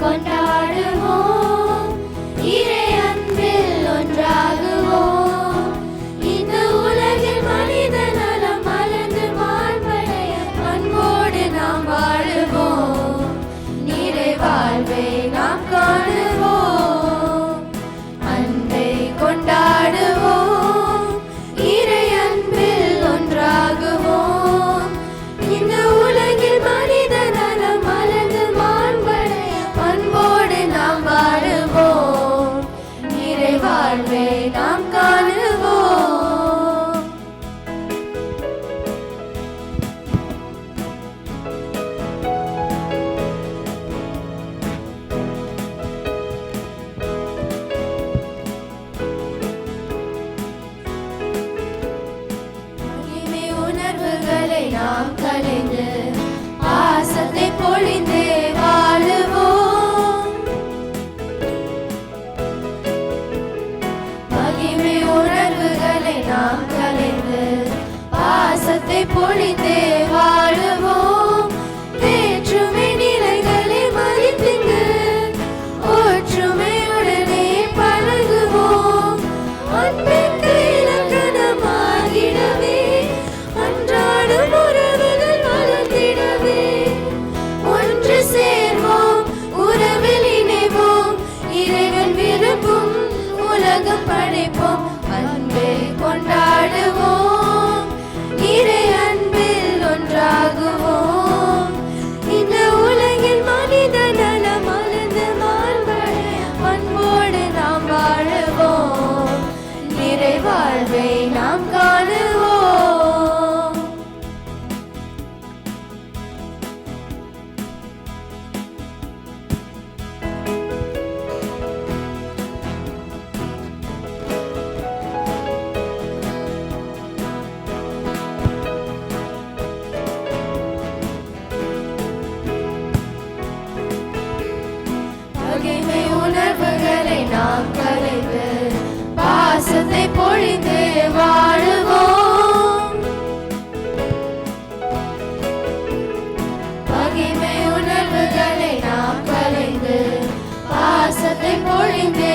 கொண்டாடுவோம், இறை அன்பில் ஒன்றாகுவோம். இந்த உலகில் மனித நலம் மலர்ந்து மாண்படைய அன்போடு நாம் வாழுவோம், நிறை வாழ்வை நாம் காணுவோம். அன்பை கொண்டாடுவோம், இறை அன்பில் ஒன்றாகுவோம். இந்த உலகில் மனித நலம் மலர்ந்து மாண்படைய அன்போடு நாம் வாழுவோம், நிறை வாழ்வை நாம் காணுவோம். மகிமை உணர்வுகளை நாம் கலைந்து பாசத்தை பொழிந்து வாழுவோம். மகிமை உணர்வுகளை நாம் கலைந்து பாசத்தை பொழிந்து வாழுவோம். வேற்றுமை நிலைகளை மதித்திங்கு ஒற்றுமையுடனே பழகுவோம். அன்பிற்கு இலக்கணமாகிடவே அன்றாடும் உறவுகள் வளர்ந்திடவே ஒன்று சேர்வோம், உறவில் இணைவோம், இறைவன் விரும்பும் உலகம் படைப்போம். அன்பை கொண்டாடுவோம், இறை அன்பில் ஒன்றாகுவோம். இந்த உலகில் மனித நலம் மலர்ந்து மாண்படைய அன்போடு நாம் வாழுவோம், நிறை வாழ்வை நாம் காணுவோம். பகைமை உணர்வுகளை நாம் கலைந்து பாசத்தை பொழிந்து வாழுவோம். பகைமை உணர்வுகளை நாம் கலைந்து பாசத்தை பொழிந்து